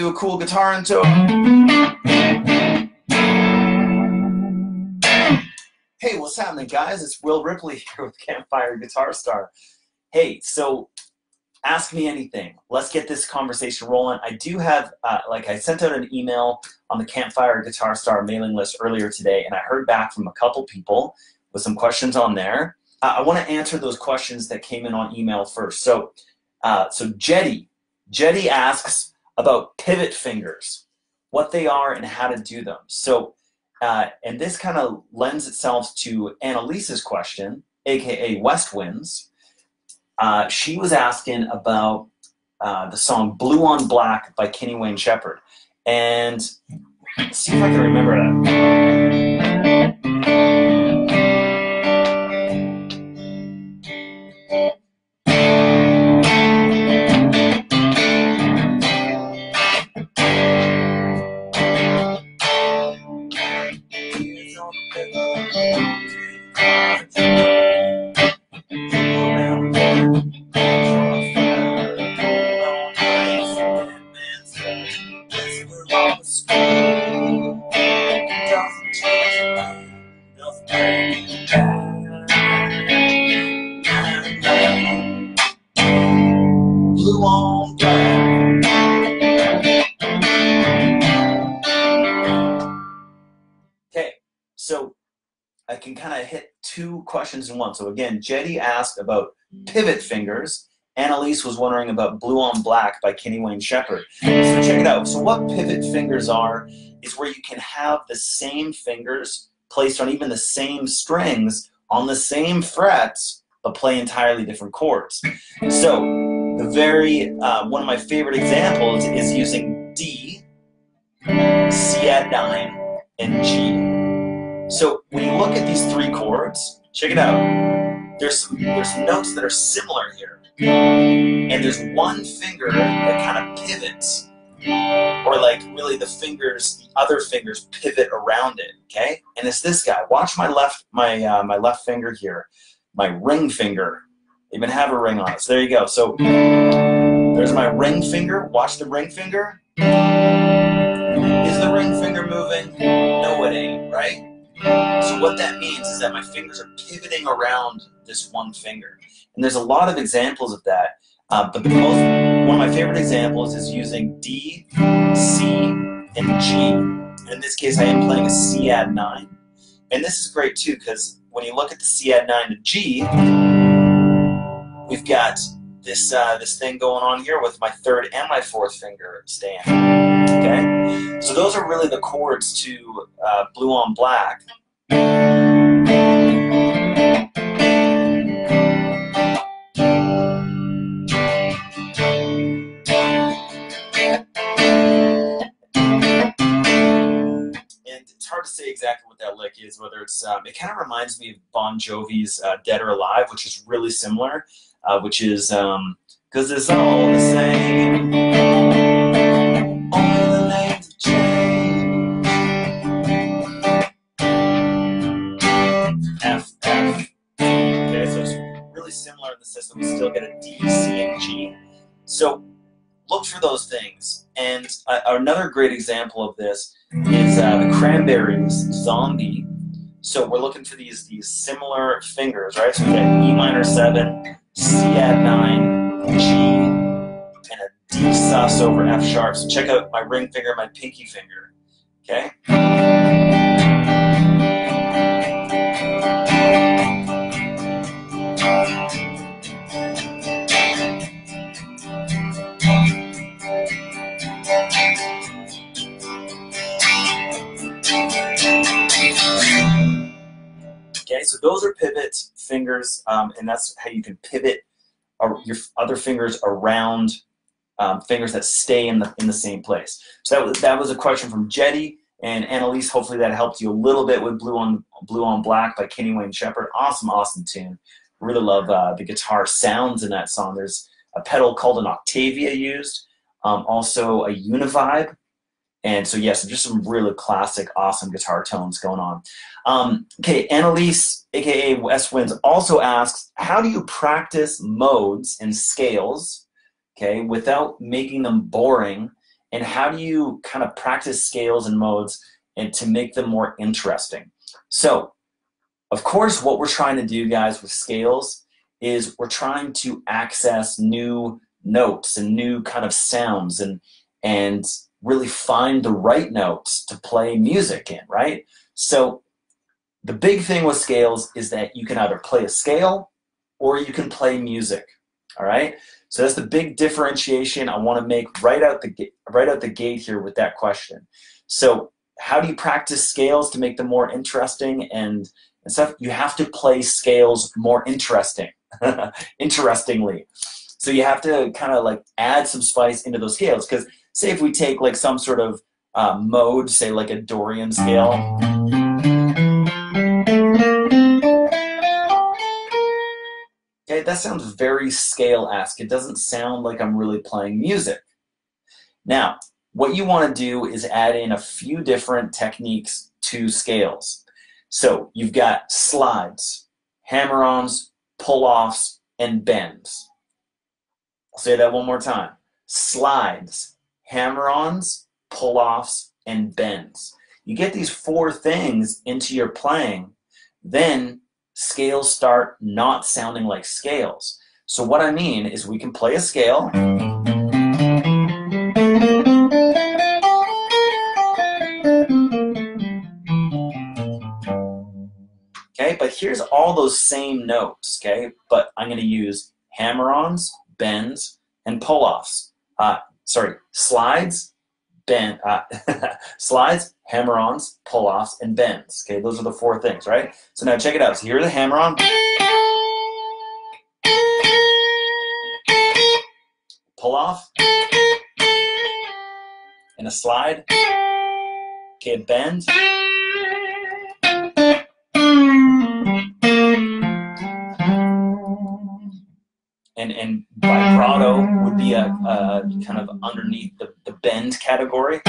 Do a cool guitar intro. Hey, what's happening, guys? It's Will Ripley here with Campfire Guitar Star. Hey, so ask me anything. Let's get this conversation rolling. I do have, I sent out an email on the Campfire Guitar Star mailing list earlier today, and I heard back from a couple people with some questions on there. I want to answer those questions that came in on email first. So Jetty asks about pivot fingers, what they are and how to do them. So, and this kind of lends itself to Annalise's question, aka West Winds. She was asking about the song "Blue on Black" by Kenny Wayne Shepherd, and let's see if I can remember that. Blue on black. Okay, so I can kind of hit two questions in one. So again, Jetty asked about pivot fingers. Annalise was wondering about Blue on Black by Kenny Wayne Shepherd. So check it out. So what pivot fingers are is where you can have the same fingers placed on even the same strings on the same frets, but play entirely different chords. So the one of my favorite examples is using D, C add 9, and G. So when you look at these three chords, check it out. There's some notes that are similar here. And there's one finger that kind of pivots, or like really the other fingers pivot around it, okay? And it's this guy. Watch my left finger here, my ring finger. They even have a ring on it. So there you go. So there's my ring finger. Watch the ring finger. Is the ring finger moving? No, it ain't, right? So what that means is that my fingers are pivoting around this one finger. And there's a lot of examples of that. But one of my favorite examples is using D, C, and G. And in this case, I am playing a C add 9. And this is great too, because when you look at the C add 9 to G, we've got this thing going on here with my third and my fourth finger staying. Okay, so those are really the chords to Blue on Black. Hard to say exactly what that lick is, whether it's it kind of reminds me of Bon Jovi's Dead or Alive, which is really similar, which is because it's all the same, only the names have changed. F, F. Okay, so it's really similar in the system. We still get a D, C, and G. So look for those things. And another great example of this is the Cranberries' Zombie. So we're looking for these similar fingers, right? So we got E minor 7, C add 9, G, and a D sus over F sharp. So check out my ring finger, my pinky finger. Okay? Okay, so those are pivot fingers, and that's how you can pivot your other fingers around fingers that stay in the same place. So that was a question from Jetty and Annalise. Hopefully that helped you a little bit with Blue on Black by Kenny Wayne Shepherd. Awesome, awesome tune. Really love the guitar sounds in that song. There's a pedal called an Octavia used, also a Univibe. And so, yes, just some really classic, awesome guitar tones going on. Okay, Annalise, aka West Winds, also asks, how do you practice modes and scales, okay, without making them boring and how do you kind of practice scales and modes and to make them more interesting. So, of course, what we're trying to do, guys, with scales is we're trying to access new notes and new kind of sounds and really find the right notes to play music in, right? So the big thing with scales is that you can either play a scale or you can play music, all right? So that's the big differentiation I want to make right out the gate here with that question. So how do you practice scales to make them more interesting and stuff? You have to play scales more interestingly. So you have to kind of like add some spice into those scales, because say if we take like some sort of mode, say like a Dorian scale. Okay, that sounds very scale-esque. It doesn't sound like I'm really playing music. Now, what you want to do is add in a few different techniques to scales. So you've got slides, hammer-ons, pull-offs, and bends. I'll say that one more time. Slides, hammer-ons, pull-offs, and bends. You get these 4 things into your playing, then scales start not sounding like scales. So what I mean is we can play a scale. Okay, but here's all those same notes, okay? But I'm going to use hammer-ons, bends, and pull-offs. Slides, slides, hammer-ons, pull-offs, and bends. Okay, those are the 4 things, right? So now check it out. So here's a hammer-on. Pull-off. And a slide. Okay, a bend. And vibrato would be a kind of underneath the bend category.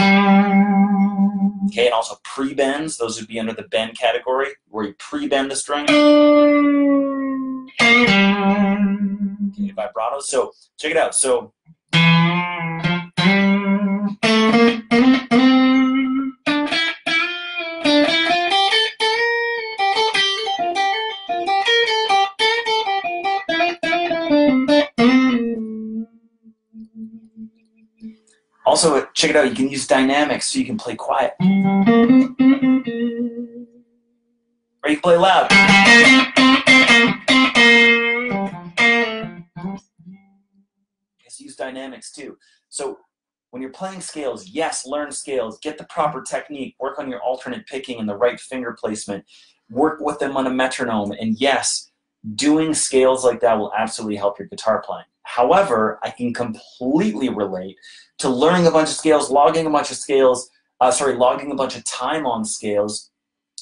Okay, and also pre-bends, those would be under the bend category, where you pre-bend the string. Okay, vibrato. So check it out. So also, check it out, you can use dynamics so you can play quiet. Or you can play loud. So use dynamics too. So when you're playing scales, yes, learn scales, get the proper technique, work on your alternate picking and the right finger placement, work with them on a metronome, and yes, doing scales like that will absolutely help your guitar playing. However, I can completely relate to learning a bunch of scales, logging a bunch of time on scales,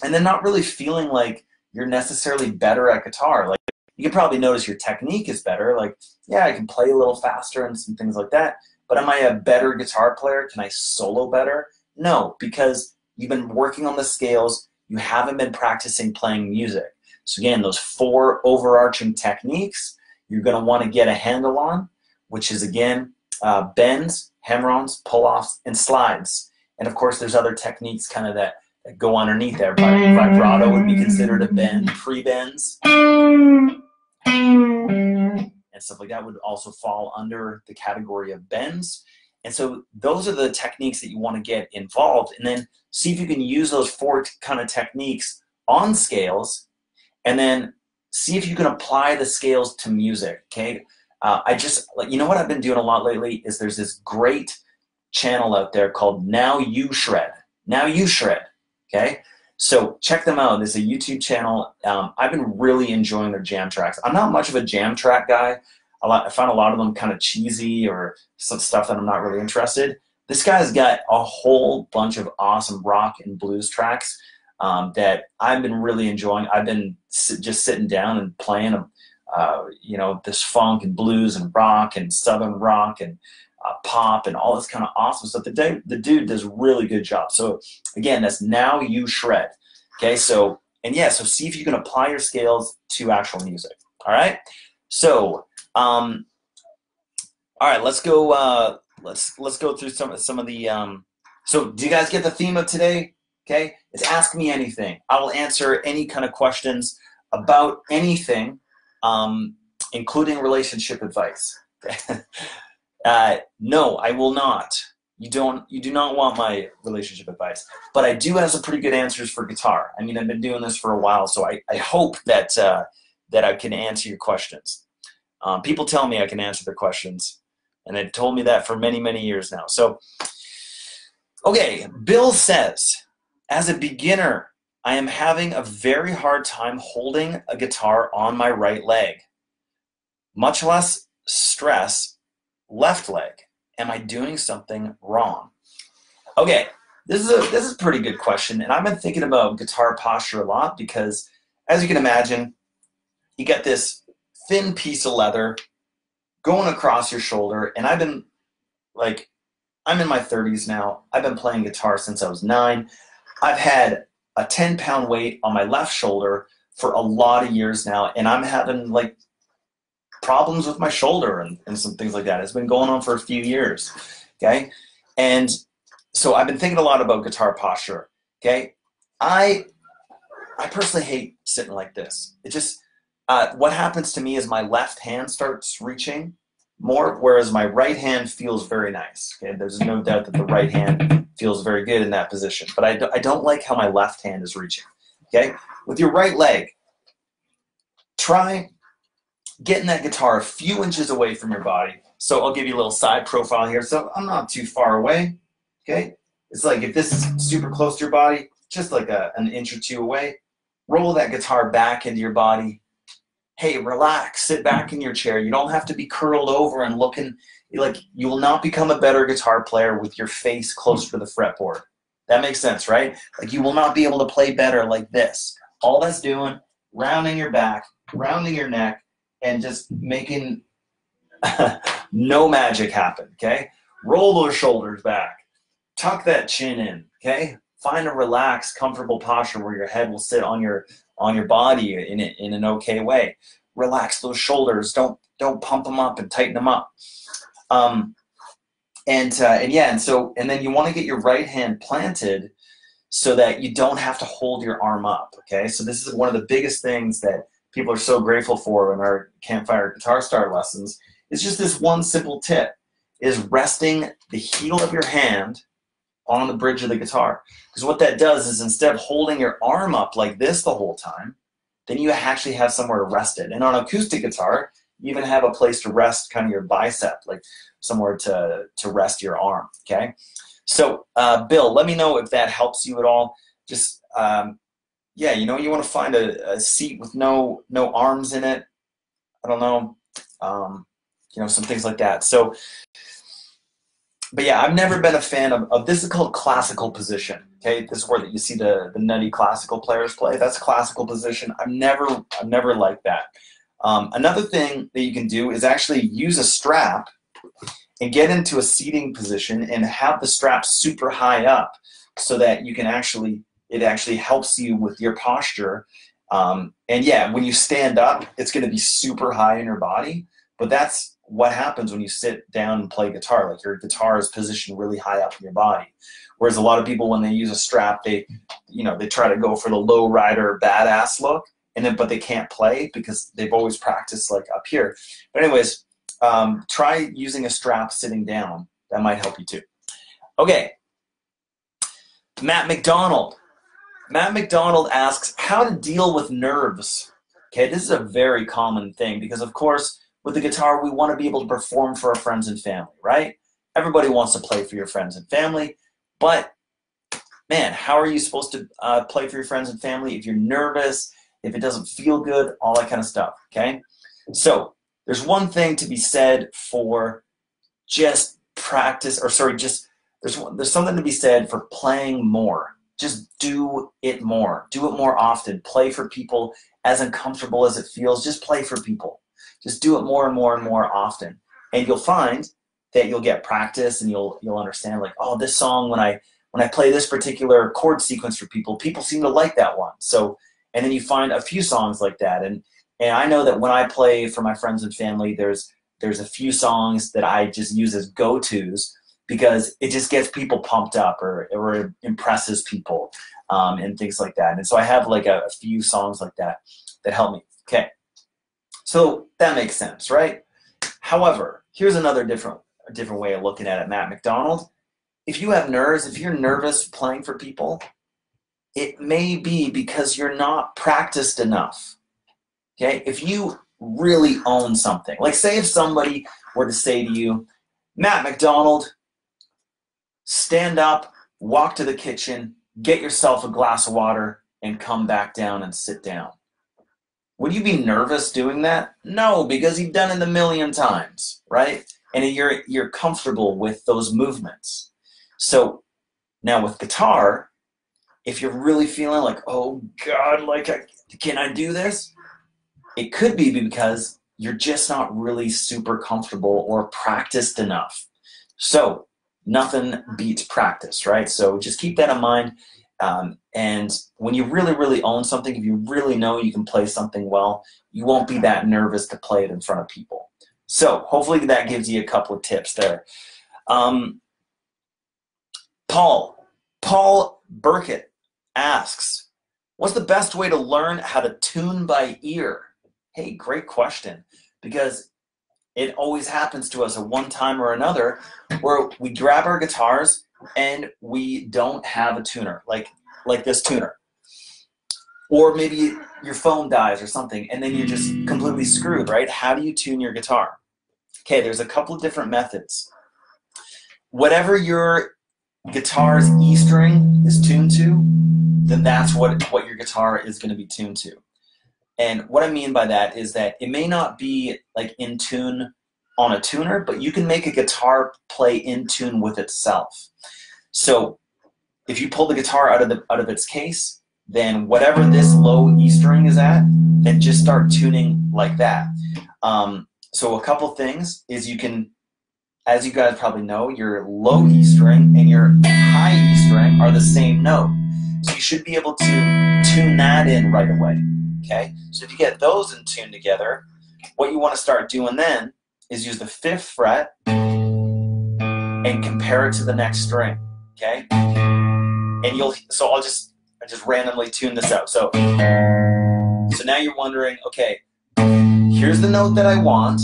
and then not really feeling like you're necessarily better at guitar. Like, you can probably notice your technique is better. Like, yeah, I can play a little faster and some things like that, but am I a better guitar player? Can I solo better? No, because you've been working on the scales, you haven't been practicing playing music. So again, those 4 overarching techniques you're going to want to get a handle on, which is, again, bends, hammer-ons, pull-offs, and slides. And of course, there's other techniques kind of that go underneath there. Vibrato would be considered a bend, pre-bends, and stuff like that would also fall under the category of bends. And so those are the techniques that you want to get involved, and then see if you can use those 4 kind of techniques on scales, and then see if you can apply the scales to music, okay? You know what I've been doing a lot lately is there's this great channel out there called Now You Shred. Now You Shred, okay? So check them out. There's a YouTube channel. I've been really enjoying their jam tracks. I'm not much of a jam track guy. I found a lot of them kind of cheesy or some stuff that I'm not really interested. This guy's got a whole bunch of awesome rock and blues tracks that I've been really enjoying. I've been just sitting down and playing them, this funk and blues and rock and southern rock and pop and all this kind of awesome stuff. The dude does a really good job. So again, that's Now You Shred. Okay, so see if you can apply your scales to actual music. All right, so all right, let's go let's go through some of the. So, do you guys get the theme of today? Okay, it's ask me anything. I will answer any kind of questions about anything, including relationship advice. No, I will not. You do not want my relationship advice, but I do have some pretty good answers for guitar. I mean, I've been doing this for a while, so I hope that that I can answer your questions. People tell me I can answer their questions, and they've told me that for many, many years now. So, okay, Bill says, as a beginner, I am having a very hard time holding a guitar on my right leg, much less stress left leg. Am I doing something wrong? Okay, this is a pretty good question, and I've been thinking about guitar posture a lot because, as you can imagine, you get this thin piece of leather going across your shoulder, and I've been like, I'm in my 30s now. I've been playing guitar since I was 9. I've had a 10-pound weight on my left shoulder for a lot of years now, and I'm having like problems with my shoulder and some things like that. It's been going on for a few years, okay? And so I've been thinking a lot about guitar posture, okay? I personally hate sitting like this. It just, what happens to me is my left hand starts reaching more, whereas my right hand feels very nice, okay? There's no doubt that the right hand feels very good in that position, but I don't like how my left hand is reaching, okay? With your right leg, try getting that guitar a few inches away from your body. So I'll give you a little side profile here. So I'm not too far away, okay? It's like if this is super close to your body, just like an inch or two away, roll that guitar back into your body. Hey, relax, sit back in your chair. You don't have to be curled over and looking like you will not become a better guitar player with your face closer to the fretboard. That makes sense, right? Like you will not be able to play better like this. All that's doing, rounding your back, rounding your neck, and just making no magic happen, okay? Roll those shoulders back. Tuck that chin in, okay? Find a relaxed, comfortable posture where your head will sit on your body in an okay way. Relax those shoulders. Don't pump them up and tighten them up. And then you want to get your right hand planted so that you don't have to hold your arm up, okay? So this is one of the biggest things that people are so grateful for in our Campfire Guitar Star lessons. It's just this one simple tip, is resting the heel of your hand on the bridge of the guitar. Because what that does is instead of holding your arm up like this the whole time, then you actually have somewhere to rest it. And on acoustic guitar, you even have a place to rest kind of your bicep, like somewhere to rest your arm, okay? So, Bill, let me know if that helps you at all. Just, yeah, you want to find a seat with no arms in it. I don't know, some things like that. So, but yeah, I've never been a fan of this is called classical position. Okay, this is where you see the nutty classical players play. That's classical position. I've never liked that. Another thing that you can do is actually use a strap and get into a seating position and have the strap super high up so that you can it actually helps you with your posture. And yeah, when you stand up, it's going to be super high in your body, but that's what happens when you sit down and play guitar. Like your guitar is positioned really high up in your body. Whereas a lot of people, when they use a strap, they try to go for the low rider badass look, but they can't play because they've always practiced like up here. But anyways, try using a strap sitting down. That might help you too. Okay, Matt McDonald. Matt McDonald asks how to deal with nerves. Okay, this is a very common thing because, of course, with the guitar, we want to be able to perform for our friends and family, right? Everybody wants to play for your friends and family, but man, how are you supposed to play for your friends and family if you're nervous, if it doesn't feel good, all that kind of stuff, okay? So there's one thing to be said for just practice, there's something to be said for playing more. Just do it more. Do it more often. Play for people as uncomfortable as it feels. Just play for people. Just do it more and more and more often. And you'll find that you'll get practice and you'll understand like, oh, this song, when I play this particular chord sequence for people, people seem to like that one. So, and then you find a few songs like that. And I know that when I play for my friends and family, there's there's a few songs that I just use as go-tos because it just gets people pumped up or impresses people and things like that. And so I have like a few songs like that that help me. Okay, so that makes sense, right? However, here's another different way of looking at it, Matt McDonald. If you have nerves, if you're nervous playing for people, it may be because you're not practiced enough. Okay, if you really own something, like say if somebody were to say to you, Matt McDonald, stand up, walk to the kitchen, get yourself a glass of water, and come back down and sit down. Would you be nervous doing that? No, because you've done it a million times, right? And you're comfortable with those movements. So now with guitar, if you're really feeling like, oh God, like can I do this? It could be because you're just not really super comfortable or practiced enough. So nothing beats practice, right? So just keep that in mind. And when you really, really own something, if you really know you can play something well, you won't be that nervous to play it in front of people. So hopefully that gives you a couple of tips there. Paul Burkett asks, what's the best way to learn how to tune by ear? Hey, great question, because it always happens to us at one time or another where we grab our guitars and we don't have a tuner, like this tuner. Or maybe your phone dies or something, and then you're just completely screwed, right? How do you tune your guitar? Okay, there's a couple of different methods. Whatever your guitar's E string is tuned to, then that's what your guitar is going to be tuned to. And what I mean by that is that it may not be like in tune on a tuner, but you can make a guitar play in tune with itself. So if you pull the guitar out of its case, then whatever this low E string is at, then just start tuning like that. So a couple things is you can, as you guys probably know, your low E string and your high E string are the same note. So you should be able to tune that in right away. Okay? So if you get those in tune together, what you want to start doing then is use the 5th fret and compare it to the next string. Okay? And so I just randomly tune this out. So now you're wondering, okay, here's the note that I want,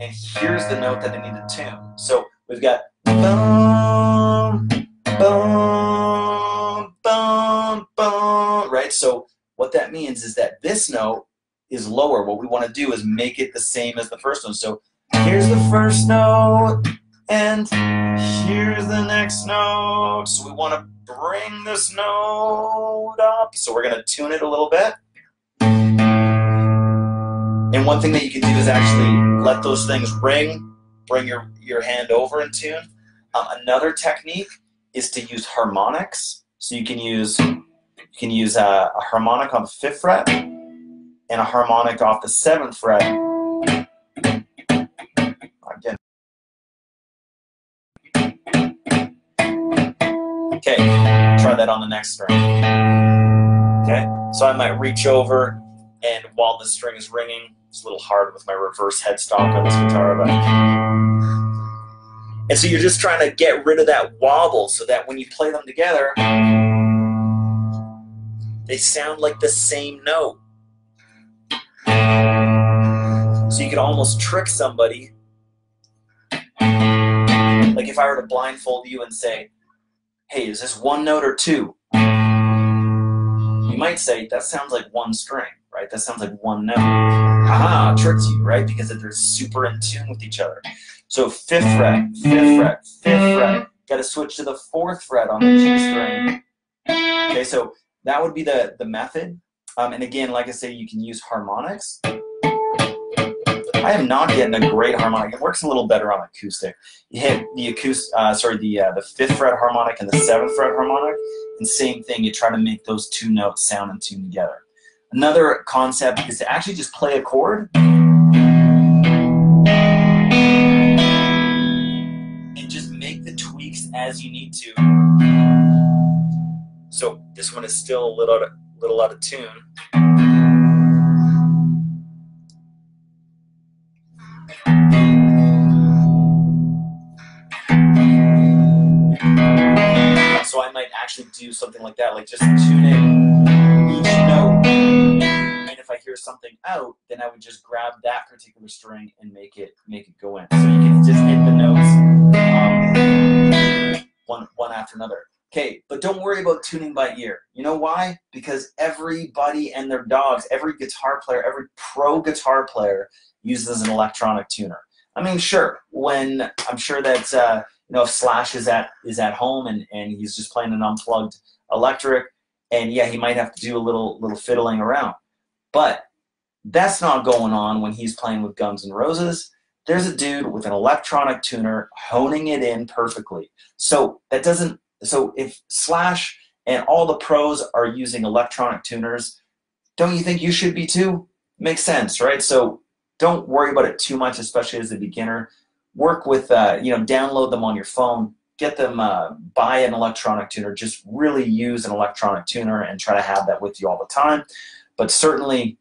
and here's the note that I need to tune. So we've got boom, boom, boom, boom, right? So what that means is that this note is lower. What we want to do is make it the same as the first one. So here's the first note, and here's the next note. So we want to bring this note up. So we're going to tune it a little bit. And one thing that you can do is actually let those things ring, bring your hand over in tune. Another technique is to use harmonics. So you can use a harmonic on the 5th fret and a harmonic off the 7th fret. Again. Okay, try that on the next string. Okay, so I might reach over, and while the string is ringing, it's a little hard with my reverse headstock on this guitar, but. And so you're just trying to get rid of that wobble so that when you play them together, they sound like the same note. So you could almost trick somebody. Like if I were to blindfold you and say, hey, is this one note or two? You might say, that sounds like one string, right? That sounds like one note. Haha, tricked you, right? Because they're super in tune with each other. So 5th fret, 5th fret, 5th fret. Got to switch to the 4th fret on the G string. Okay, so that would be the method. And again, like I say, you can use harmonics. I am not getting a great harmonic. It works a little better on acoustic. You hit the the 5th fret harmonic and the 7th fret harmonic, and same thing. You try to make those two notes sound in tune together. Another concept is to actually just play a chord and just make the tweaks as you need to. So this one is still a little out of tune. actually do something like that, like just tune in each note. And if I hear something out, then I would just grab that particular string and make it go in. So you can just hit the notes one after another. Okay, but don't worry about tuning by ear. You know why? Because everybody and their dogs, every guitar player, every pro guitar player uses an electronic tuner. I mean, sure, when I'm sure that you know, if Slash is at home and he's just playing an unplugged electric, and yeah, he might have to do a little fiddling around. But that's not going on when he's playing with Guns N' Roses. There's a dude with an electronic tuner honing it in perfectly. So that doesn't. So if Slash and all the pros are using electronic tuners, don't you think you should be too? Makes sense, right? So don't worry about it too much, especially as a beginner. Work with, you know, download them on your phone. Get them, buy an electronic tuner. Just really use an electronic tuner and try to have that with you all the time. But certainly,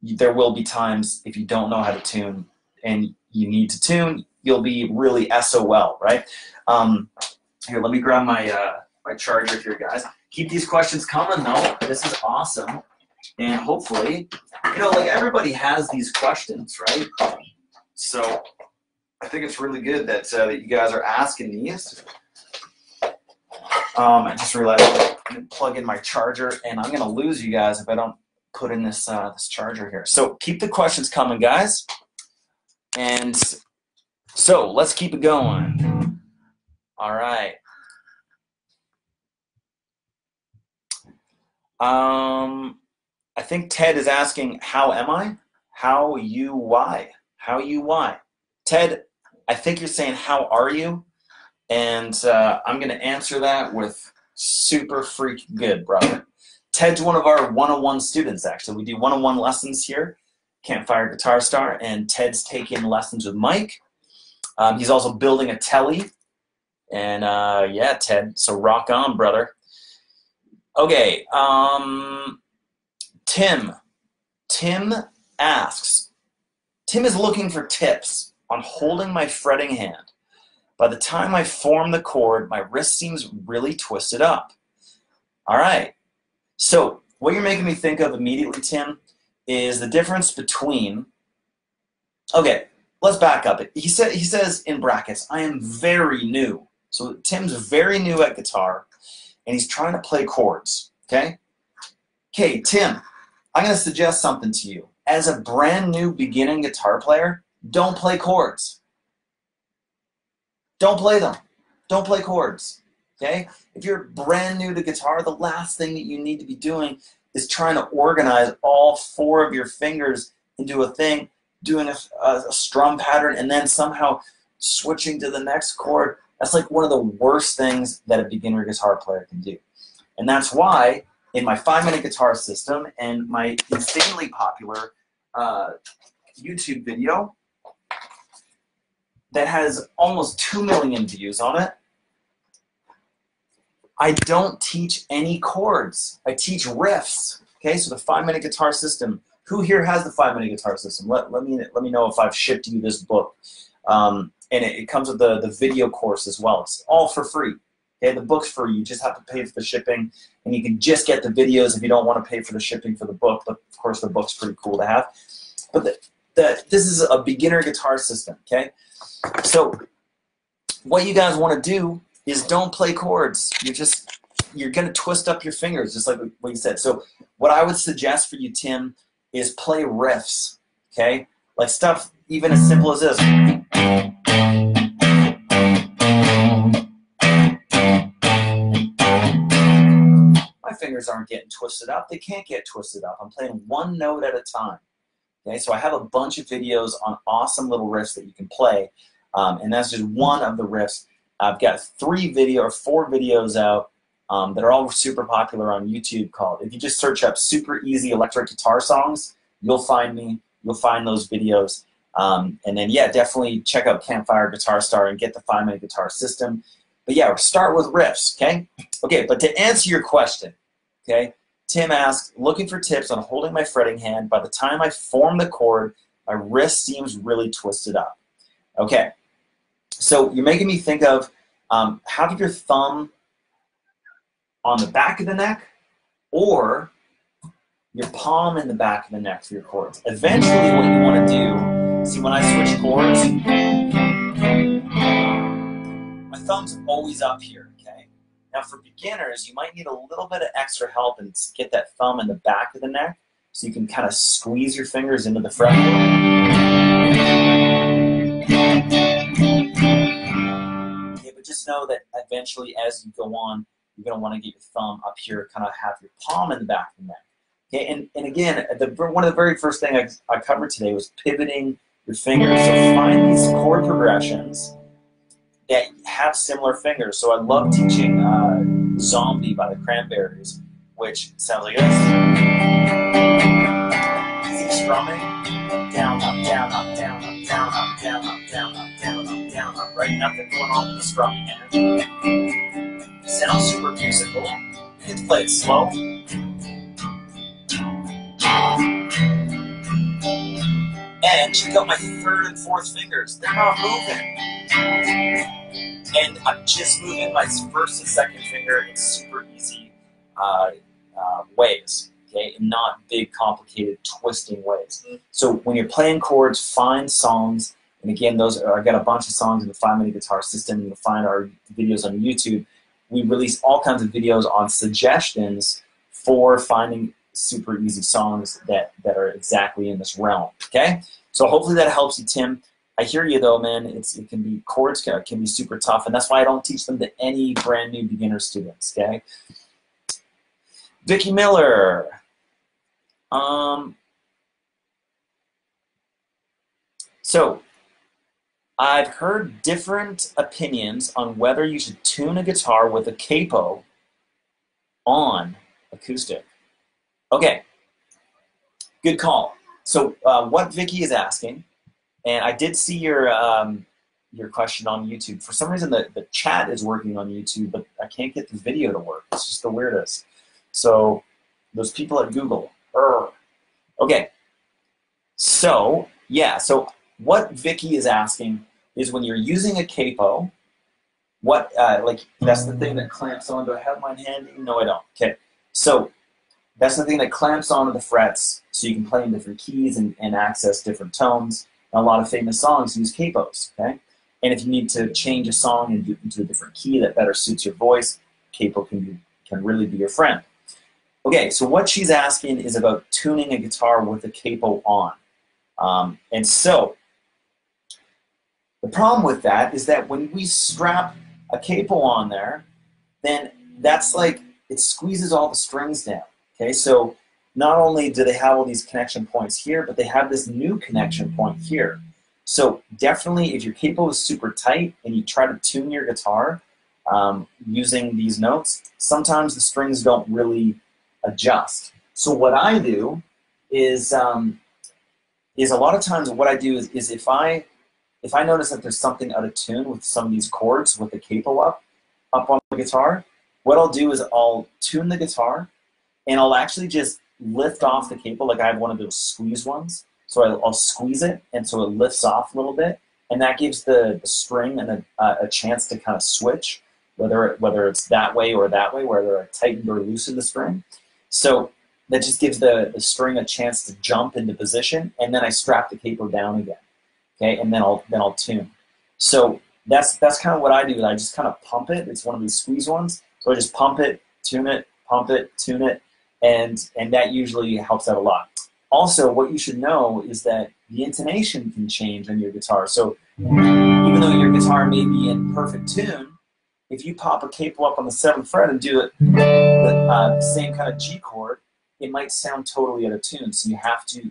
there will be times if you don't know how to tune and you need to tune, you'll be really SOL, right? Here, let me grab my my charger here, guys. Keep these questions coming, though. This is awesome. And hopefully, you know, like everybody has these questions, right? So I think it's really good that that you guys are asking these. I just realized I'm going to plug in my charger, and I'm going to lose you guys if I don't put in this this charger here. So keep the questions coming, guys. And so let's keep it going. All right. I think Ted is asking, how am I? How you, why? How you, why? Ted, I think you're saying, how are you? And I'm going to answer that with super freaking good, brother. Ted's one of our one-on-one students, actually. We do one-on-one lessons here, Campfire Guitar Star, and Ted's taking lessons with Mike. He's also building a telly. And yeah, Ted, so rock on, brother. Okay, Tim asks, Tim is looking for tips on holding my fretting hand. By the time I form the chord, my wrist seems really twisted up. All right, so what you're making me think of immediately, Tim, is the difference between, okay, let's back up. He says in brackets, I am very new. So Tim's very new at guitar, and he's trying to play chords, okay? Okay, Tim, I'm going to suggest something to you. As a brand new beginning guitar player, don't play chords. Don't play them. Don't play chords, okay? If you're brand new to guitar, the last thing that you need to be doing is trying to organize all 4 of your fingers into a thing, doing a strum pattern, and then somehow switching to the next chord. That's like one of the worst things that a beginner guitar player can do. And that's why in my 5-minute guitar system and my insanely popular YouTube video that has almost 2 million views on it, I don't teach any chords. I teach riffs. Okay, so the 5-minute guitar system. Who here has the 5-minute guitar system? Let me know if I've shipped you this book. And it comes with the video course as well. It's all for free. Okay, the book's free. You just have to pay for the shipping, and you can just get the videos if you don't want to pay for the shipping for the book. But of course, the book's pretty cool to have. But this is a beginner guitar system. Okay, so what you guys want to do is don't play chords. You're gonna twist up your fingers, just like what you said. So what I would suggest for you, Tim, is play riffs. Okay, like stuff even as simple as this. My fingers aren't getting twisted up. They can't get twisted up. I'm playing one note at a time. Okay, so I have a bunch of videos on awesome little riffs that you can play, and that's just one of the riffs. I've got 4 videos out that are all super popular on YouTube. Called, if you just search up "super easy electric guitar songs," you'll find me. You'll find those videos, and then yeah, definitely check out Campfire Guitar Star and get the 5-minute guitar system. But yeah, we'll start with riffs, okay? Okay, but to answer your question, okay, Tim asks, looking for tips on holding my fretting hand. By the time I form the chord, my wrist seems really twisted up. Okay, so you're making me think of having your thumb on the back of the neck or your palm in the back of the neck for your chords. Eventually what you want to do, see when I switch chords, my thumb's always up here, okay? Now for beginners, you might need a little bit of extra help and get that thumb in the back of the neck so you can kind of squeeze your fingers into the fretboard. Okay, but just know that eventually as you go on, you're going to want to get your thumb up here, kind of have your palm in the back of the neck. Okay, and again, one of the very first things I covered today was pivoting your fingers. So find these chord progressions that have similar fingers. So I love teaching Zombie by the Cranberries, which sounds like this. Easy strumming. Down, up, down, up, down, up, down, up, down, up, down, up, down, up, down, up. Right? Nothing going on with the strumming. It sounds super musical. You can play it slow. And check out my third and fourth fingers. They're not moving. And I'm just moving my first and second finger in super easy ways, okay? And not big, complicated, twisting ways. So when you're playing chords, find songs. And again, I got a bunch of songs in the 5-minute guitar system. You'll find our videos on YouTube. We release all kinds of videos on suggestions for finding super easy songs that are exactly in this realm, okay? So hopefully that helps you, Tim. I hear you though, man. Chords can be super tough, and that's why I don't teach them to any brand new beginner students, okay? Vicki Miller. So I've heard different opinions on whether you should tune a guitar with a capo on acoustic. Okay, good call. So what Vicki is asking, and I did see your question on YouTube. For some reason, the chat is working on YouTube, but I can't get the video to work. It's just the weirdest. So those people at Google. Okay, so yeah, so what Vicki is asking is when you're using a capo, what, that's the thing that clamps on. Do I have mine handy? No, I don't. Okay, so that's the thing that clamps onto the frets so you can play in different keys and access different tones. And a lot of famous songs use capos, okay? And if you need to change a song into a different key that better suits your voice, capo can really be your friend. Okay, so what she's asking is about tuning a guitar with a capo on. And so the problem with that is that when we strap a capo on there, then that's like, it squeezes all the strings down. Okay, so not only do they have all these connection points here, but they have this new connection point here. So definitely if your capo is super tight and you try to tune your guitar using these notes, sometimes the strings don't really adjust. So what I do is a lot of times what I do is if I notice that there's something out of tune with some of these chords with the capo up on the guitar, what I'll do is I'll tune the guitar and I'll actually just lift off the capo. Like I have one of those squeeze ones. So I'll squeeze it, and so it lifts off a little bit, and that gives the string a chance to kind of switch, whether it's that way or that way, whether I tightened or loosened the string. So that just gives the string a chance to jump into position, and then I strap the capo down again, okay, and then I'll tune. So that's kind of what I do. I just kind of pump it. It's one of these squeeze ones. So I just pump it, tune it, pump it, tune it, and that usually helps out a lot. Also, what you should know is that the intonation can change on your guitar. So even though your guitar may be in perfect tune, if you pop a capo up on the 7th fret and do it the same kind of G chord, it might sound totally out of tune. So you have to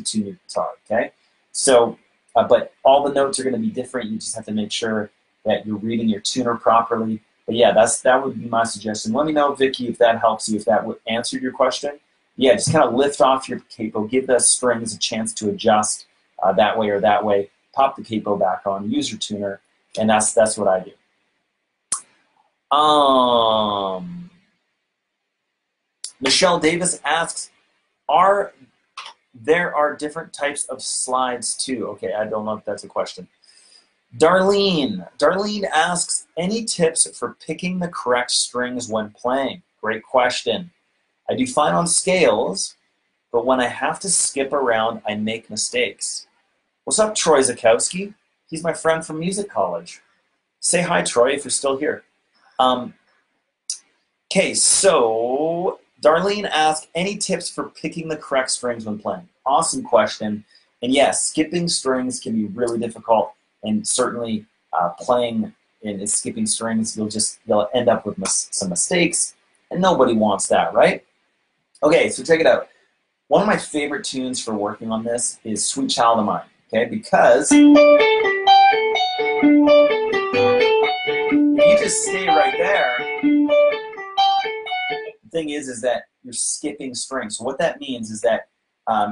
tune your guitar, okay? So, but all the notes are going to be different. You just have to make sure that you're reading your tuner properly. But yeah, that would be my suggestion. Let me know, Vicki, if that helps you, if that would answer your question. Yeah, just kind of lift off your capo, give the strings a chance to adjust that way or that way, pop the capo back on, use your tuner, and that's what I do. Michelle Davis asks, there are different types of slides too? Okay, I don't know if that's a question. Darlene asks, any tips for picking the correct strings when playing? Great question. I do fine on scales, but when I have to skip around, I make mistakes. What's up, Troy Zakowski? He's my friend from music college. Say hi, Troy, if you're still here. Okay, so Darlene asked, any tips for picking the correct strings when playing? Awesome question. And yes, skipping strings can be really difficult, and certainly playing and skipping strings, you'll end up with some mistakes, and nobody wants that, right? Okay, so check it out. One of my favorite tunes for working on this is Sweet Child of Mine, okay? Because if you just stay right there, the thing is that you're skipping strings. So what that means is that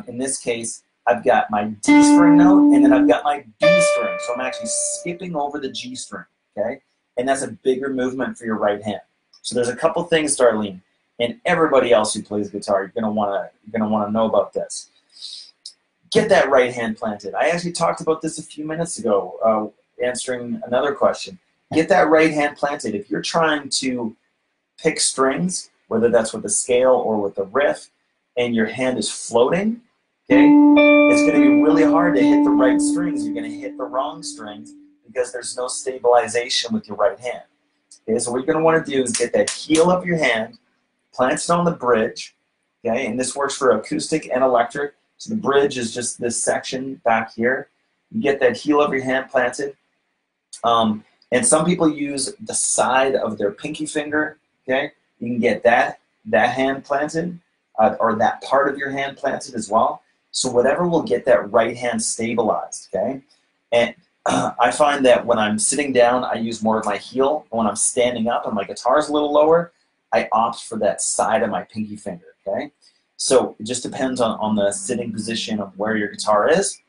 in this case, I've got my D string note, and then I've got my B string. So I'm actually skipping over the G string, okay? And that's a bigger movement for your right hand. So there's a couple things, Darlene, and everybody else who plays guitar, you're gonna wanna know about this. Get that right hand planted. I actually talked about this a few minutes ago, answering another question. Get that right hand planted. If you're trying to pick strings, whether that's with a scale or with a riff, and your hand is floating, okay, it's going to be really hard to hit the right strings. You're going to hit the wrong strings because there's no stabilization with your right hand. Okay, so what you're going to want to do is get that heel of your hand, plant it on the bridge, okay, and this works for acoustic and electric. So the bridge is just this section back here. You get that heel of your hand planted. And some people use the side of their pinky finger, okay? You can get that hand planted, or that part of your hand planted as well. So whatever will get that right hand stabilized, okay? And I find that when I'm sitting down, I use more of my heel. And when I'm standing up and my guitar's a little lower, I opt for that side of my pinky finger, okay? So it just depends on the sitting position of where your guitar is.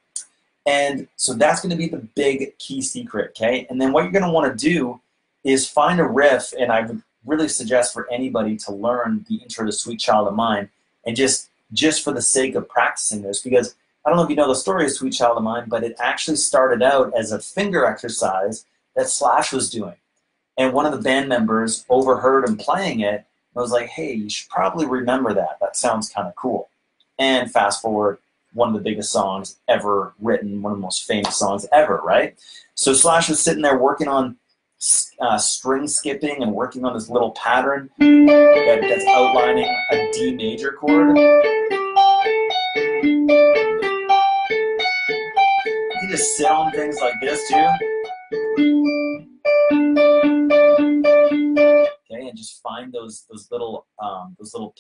And so that's going to be the big key secret, okay? And then what you're going to want to do is find a riff, and I would really suggest for anybody to learn the intro to Sweet Child of Mine, and just for the sake of practicing this, because I don't know if you know the story of Sweet Child of Mine, but it actually started out as a finger exercise that Slash was doing. And one of the band members overheard him playing it and was like, hey, you should probably remember that. That sounds kind of cool. And fast forward, one of the biggest songs ever written, one of the most famous songs ever, right? So Slash was sitting there working on string skipping and working on this little pattern that's outlining a D major chord. You can just sit on things like this too. Okay, and just find those little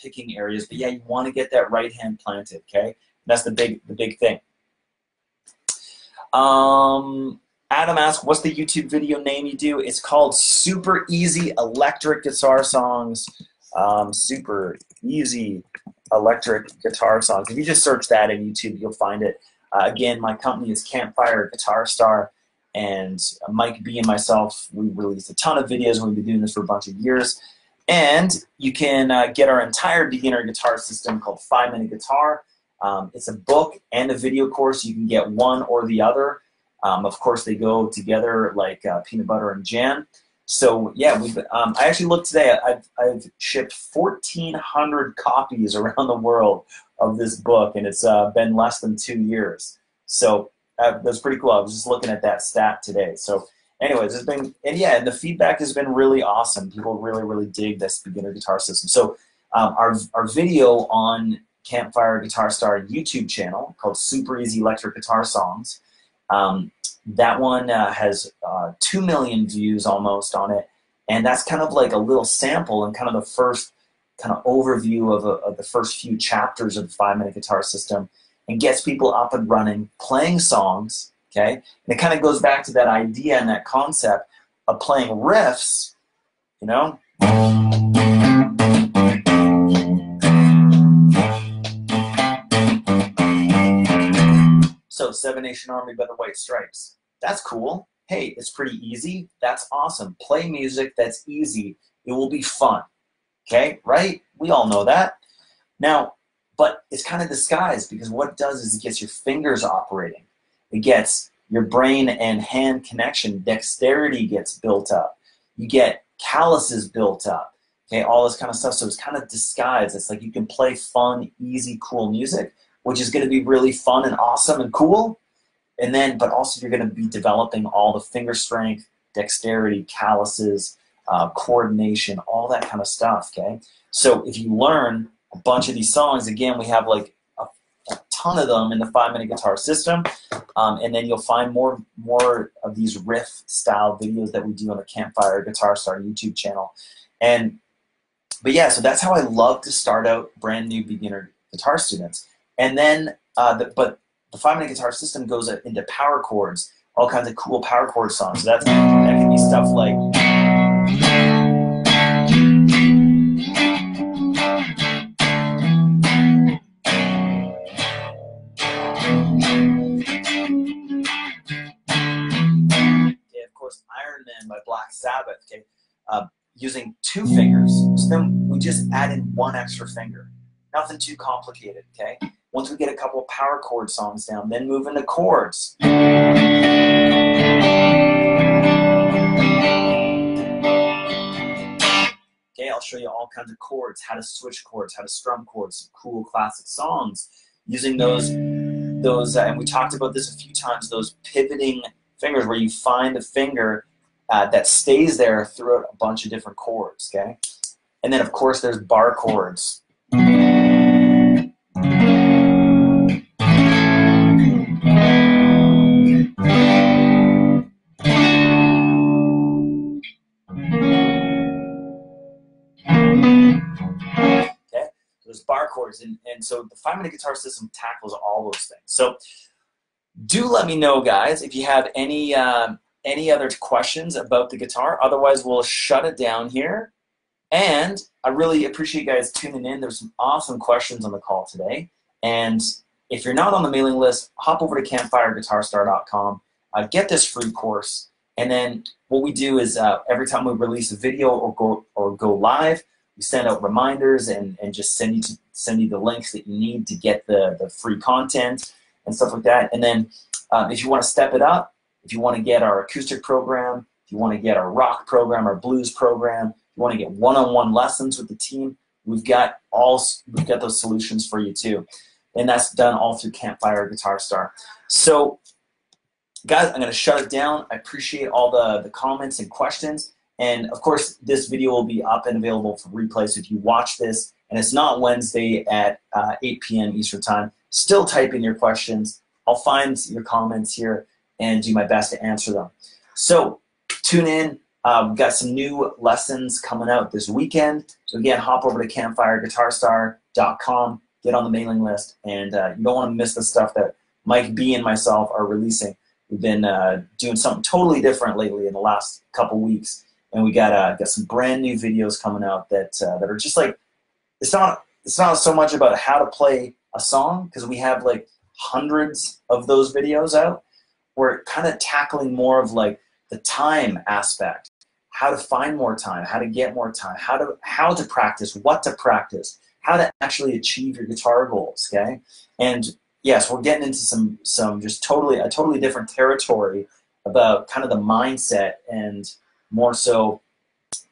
picking areas. But yeah, you want to get that right hand planted. Okay, that's the big thing. Adam asked, what's the YouTube video name you do? It's called Super Easy Electric Guitar Songs. Super Easy Electric Guitar Songs. If you just search that in YouTube, you'll find it. Again, my company is Campfire Guitar Star, and Mike B and myself, we released a ton of videos, and we've been doing this for a bunch of years. And you can get our entire beginner guitar system called 5 Minute Guitar. It's a book and a video course. You can get one or the other. Of course, they go together like peanut butter and jam. So yeah, I actually looked today. I've shipped 1,400 copies around the world of this book, and it's been less than 2 years. So that's pretty cool. I was just looking at that stat today. So anyways, and the feedback has been really awesome. People really dig this beginner guitar system. So our video on Campfire Guitar Star YouTube channel called Super Easy Electric Guitar Songs. That one has 2 million views almost on it, and that's kind of like a little sample and kind of the first kind of overview of the first few chapters of the 5 Minute Guitar System, and gets people up and running, playing songs, okay? And it kind of goes back to that idea and that concept of playing riffs, you know? So, Seven Nation Army by the White Stripes. That's cool. Hey, it's pretty easy. That's awesome. Play music that's easy. It will be fun. Okay, right? We all know that. Now, but it's kind of disguised, because what it does is it gets your fingers operating. It gets your brain and hand connection. Dexterity gets built up. You get calluses built up. okay, all this kind of stuff. So it's kind of disguised. It's like you can play fun, easy, cool music, which is going to be really fun and awesome and cool. And then, but also you're going to be developing all the finger strength, dexterity, calluses, coordination, all that kind of stuff, okay? So if you learn a bunch of these songs, again, we have like a ton of them in the 5-minute guitar system, and then you'll find more of these riff-style videos that we do on the Campfire Guitar Star YouTube channel. But yeah, so that's how I love to start out brand new beginner guitar students. And then, but the 5-minute guitar system goes into power chords, all kinds of cool power chord songs. So that can be stuff like, okay, of course, Iron Man by Black Sabbath, okay, using 2 fingers. So then we just add in 1 extra finger. Nothing too complicated, okay? Once we get a couple of power chord songs down, then move into chords. Okay, I'll show you all kinds of chords, how to switch chords, how to strum chords, some cool classic songs. Using those, and we talked about this a few times, those pivoting fingers where you find the finger that stays there throughout a bunch of different chords, okay? And then, of course, there's bar chords. Those bar chords, and so the 5-minute guitar system tackles all those things. So do let me know, guys, if you have any other questions about the guitar. Otherwise, we'll shut it down here. And I really appreciate you guys tuning in. There's some awesome questions on the call today. And if you're not on the mailing list, hop over to campfireguitarstar.com, get this free course. And then what we do is every time we release a video or go live, we send out reminders and just send you the links that you need to get the free content and stuff like that. And then if you want to step it up, if you want to get our acoustic program, if you want to get our rock program, our blues program, if you want to get one-on-one lessons with the team, we've got those solutions for you too. And that's done all through Campfire Guitar Star. So guys, I'm going to shut it down. I appreciate all the comments and questions. And of course, this video will be up and available for replay. So if you watch this and it's not Wednesday at 8 p.m. Eastern Time, still type in your questions. I'll find your comments here and do my best to answer them. So tune in. We've got some new lessons coming out this weekend. So again, hop over to campfireguitarstar.com, get on the mailing list, and you don't want to miss the stuff that Mike B and myself are releasing. We've been doing something totally different lately in the last couple weeks. And we got some brand new videos coming out that are just like, it's not so much about how to play a song, because we have like hundreds of those videos out. We're kind of tackling more of like the time aspect, how to find more time, how to get more time, how to practice, what to practice, how to actually achieve your guitar goals, okay? And yes, we're getting into some just a totally different territory about kind of the mindset and more so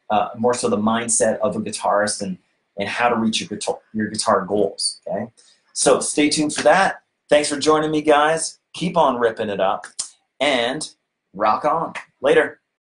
the mindset of a guitarist and how to reach your guitar goals, okay? So stay tuned for that. Thanks for joining me, guys. Keep on ripping it up and rock on. Later.